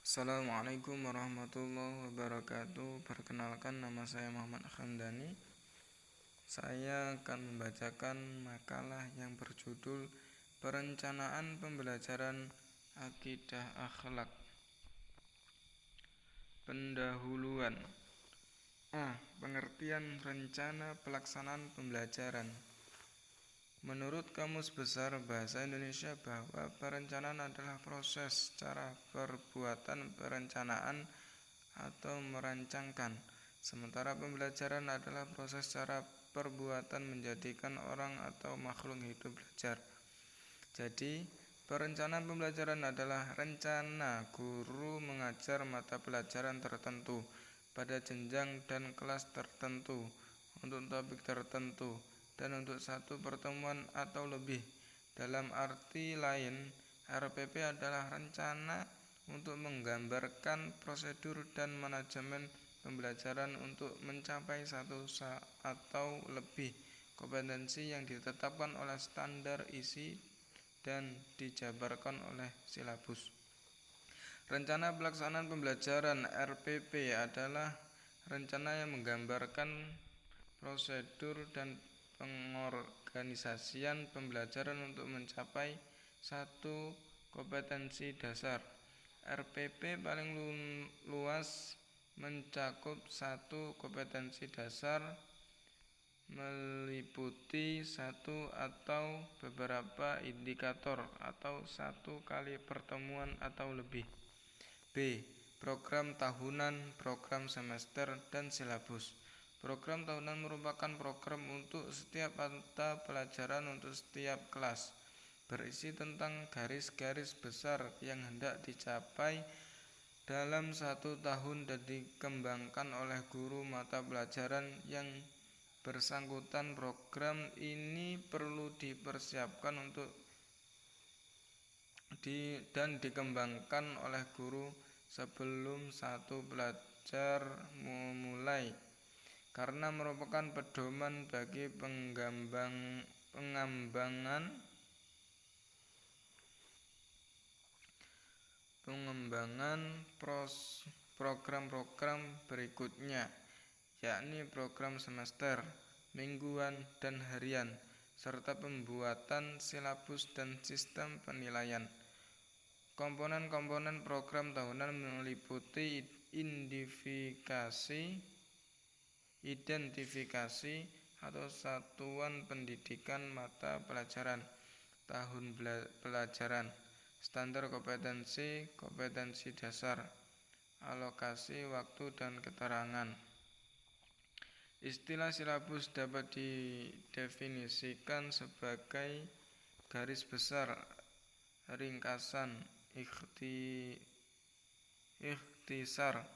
Assalamualaikum warahmatullahi wabarakatuh. Perkenalkan, nama saya Muhammad Khamdani. Saya akan membacakan makalah yang berjudul Perencanaan Pembelajaran Akidah Akhlak. Pendahuluan. Pengertian rencana pelaksanaan pembelajaran. Menurut Kamus Besar Bahasa Indonesia bahwa perencanaan adalah proses cara perbuatan perencanaan atau merancangkan, sementara pembelajaran adalah proses cara perbuatan menjadikan orang atau makhluk hidup belajar. Jadi, perencanaan pembelajaran adalah rencana guru mengajar mata pelajaran tertentu pada jenjang dan kelas tertentu untuk topik tertentu dan untuk satu pertemuan atau lebih. Dalam arti lain, RPP adalah rencana untuk menggambarkan prosedur dan manajemen pembelajaran untuk mencapai satu atau lebih kompetensi yang ditetapkan oleh standar isi dan dijabarkan oleh silabus. Rencana pelaksanaan pembelajaran RPP adalah rencana yang menggambarkan prosedur dan pengorganisasian pembelajaran untuk mencapai satu kompetensi dasar. RPP paling luas mencakup satu kompetensi dasar, meliputi satu atau beberapa indikator atau satu kali pertemuan atau lebih. B. Program tahunan, program semester, dan silabus. Program tahunan merupakan program untuk setiap mata pelajaran untuk setiap kelas, berisi tentang garis-garis besar yang hendak dicapai dalam satu tahun dan dikembangkan oleh guru mata pelajaran yang bersangkutan. Program ini perlu dipersiapkan dan dikembangkan oleh guru sebelum satu pelajar memulai, karena merupakan pedoman bagi pengembangan program-program berikutnya, yakni program semester, mingguan, dan harian, serta pembuatan silabus dan sistem penilaian. Komponen-komponen program tahunan meliputi identifikasi atau satuan pendidikan mata pelajaran, tahun pelajaran, standar kompetensi dasar, alokasi waktu dan keterangan. Istilah silabus dapat didefinisikan sebagai garis besar, ringkasan, ikhtisar,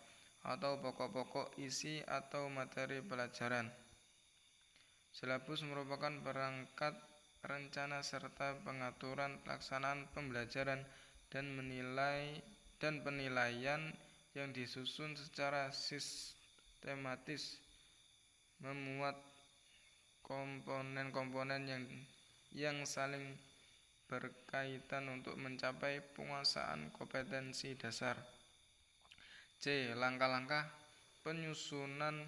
atau pokok-pokok isi atau materi pelajaran. Silabus merupakan perangkat rencana serta pengaturan pelaksanaan pembelajaran dan penilaian yang disusun secara sistematis, memuat komponen-komponen yang saling berkaitan untuk mencapai penguasaan kompetensi dasar. C. Langkah-langkah penyusunan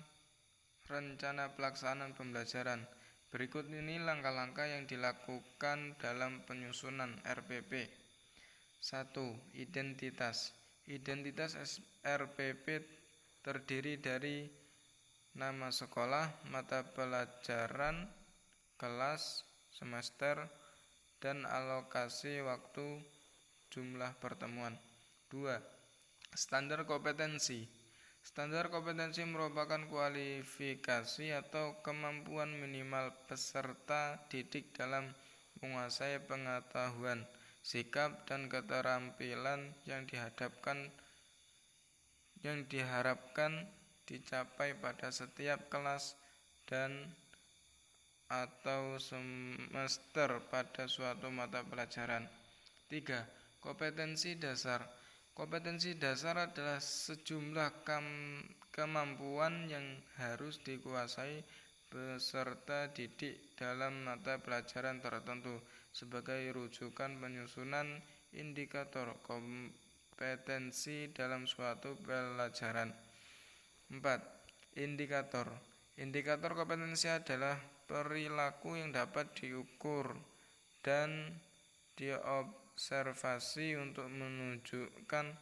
rencana pelaksanaan pembelajaran. Berikut ini langkah-langkah yang dilakukan dalam penyusunan RPP. 1. Identitas. Identitas RPP terdiri dari nama sekolah, mata pelajaran, kelas, semester, dan alokasi waktu, jumlah pertemuan. 2. Standar kompetensi. Standar kompetensi merupakan kualifikasi atau kemampuan minimal peserta didik dalam menguasai pengetahuan, sikap, dan keterampilan yang diharapkan dicapai pada setiap kelas dan atau semester pada suatu mata pelajaran. 3. Kompetensi dasar. Kompetensi dasar adalah sejumlah kemampuan yang harus dikuasai peserta didik dalam mata pelajaran tertentu sebagai rujukan penyusunan indikator kompetensi dalam suatu pelajaran. 4. Indikator. Indikator kompetensi adalah perilaku yang dapat diukur dan diobservasi untuk menunjukkan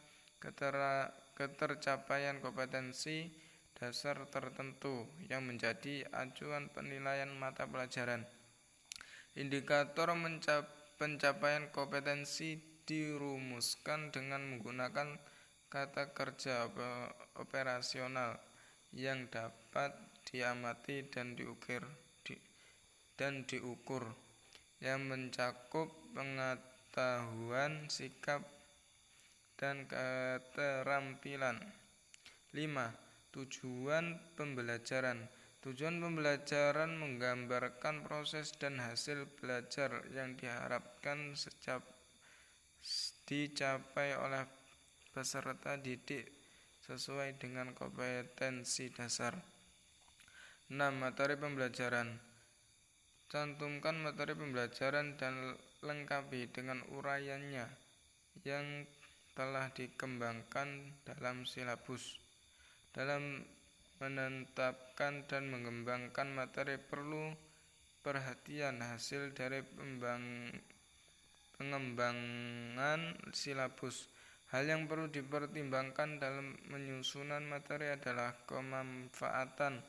ketercapaian kompetensi dasar tertentu yang menjadi acuan penilaian mata pelajaran. Indikator pencapaian kompetensi dirumuskan dengan menggunakan kata kerja operasional yang dapat diamati dan diukur, yang mencakup pengetahuan, sikap, dan keterampilan. 5. Tujuan pembelajaran. Tujuan pembelajaran menggambarkan proses dan hasil belajar yang diharapkan dicapai oleh peserta didik sesuai dengan kompetensi dasar. 6. Materi pembelajaran. Cantumkan materi pembelajaran dan lengkapi dengan uraiannya yang telah dikembangkan dalam silabus. Dalam menetapkan dan mengembangkan materi perlu perhatian hasil dari pengembangan silabus. Hal yang perlu dipertimbangkan dalam penyusunan materi adalah kemanfaatan,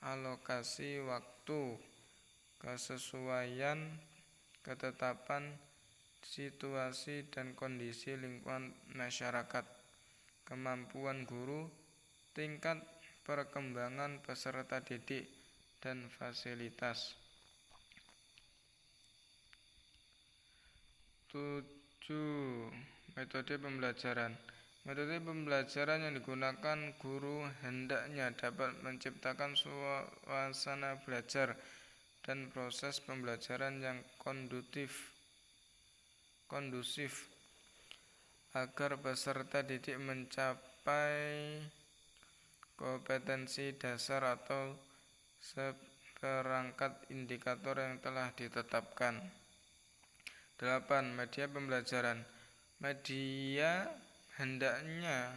alokasi waktu, kesesuaian, ketetapan situasi dan kondisi lingkungan masyarakat, kemampuan guru, tingkat perkembangan peserta didik, dan fasilitas. 7. Metode pembelajaran. Metode pembelajaran yang digunakan guru hendaknya dapat menciptakan suasana belajar dan proses pembelajaran yang kondusif agar peserta didik mencapai kompetensi dasar atau seperangkat indikator yang telah ditetapkan. 8. Media pembelajaran. Media hendaknya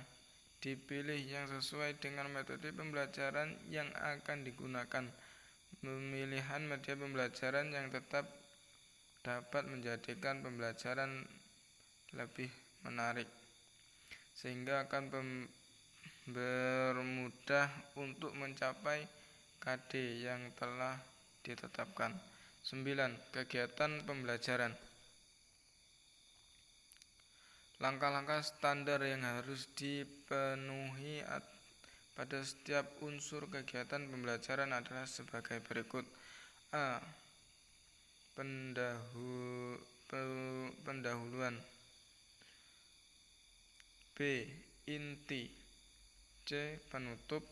dipilih yang sesuai dengan metode pembelajaran yang akan digunakan. Pemilihan media pembelajaran yang tetap dapat menjadikan pembelajaran lebih menarik, sehingga akan bermudah untuk mencapai KD yang telah ditetapkan. 9. Kegiatan pembelajaran. Langkah-langkah standar yang harus dipenuhi pada setiap unsur kegiatan pembelajaran adalah sebagai berikut. A. Pendahuluan. B. Inti. C. Penutup.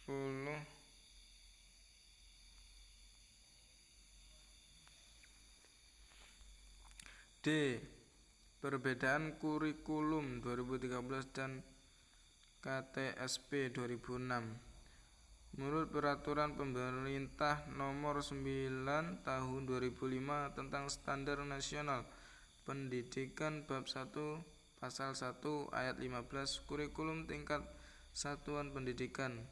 10. D. Perbedaan kurikulum 2013 dan KTSP 2006. Menurut Peraturan Pemerintah Nomor 9 Tahun 2005 tentang Standar Nasional Pendidikan Bab 1 Pasal 1 Ayat 15, kurikulum tingkat satuan pendidikan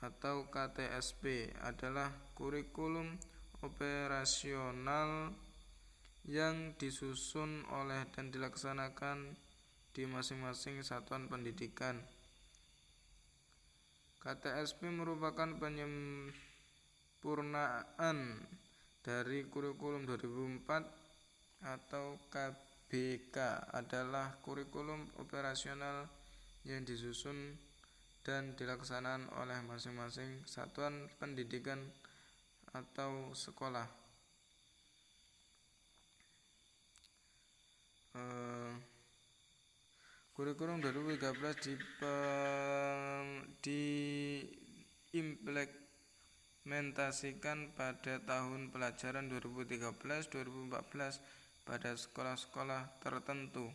atau KTSP adalah kurikulum operasional yang disusun oleh dan dilaksanakan di masing-masing satuan pendidikan. KTSP merupakan penyempurnaan dari kurikulum 2004 atau KBK adalah kurikulum operasional yang disusun dan dilaksanakan oleh masing-masing satuan pendidikan atau sekolah. Kurikulum 2013 diimplementasikan pada tahun pelajaran 2013-2014 pada sekolah-sekolah tertentu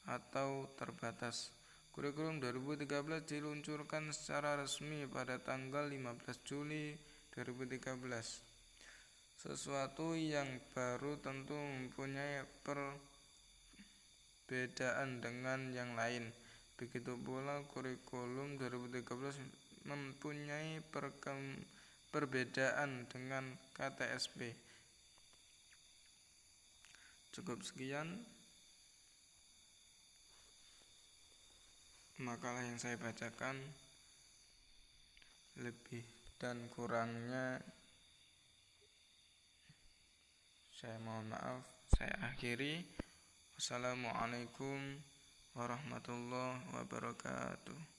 atau terbatas. Kurikulum 2013 diluncurkan secara resmi pada tanggal 15 Juli 2013. Sesuatu yang baru tentu mempunyai perbedaan dengan yang lain. Begitu pula kurikulum 2013 mempunyai perbedaan dengan KTSP. Cukup sekian makalah yang saya bacakan. Lebih dan kurangnya saya mohon maaf. Saya akhiri. Wassalamualaikum warahmatullahi wabarakatuh.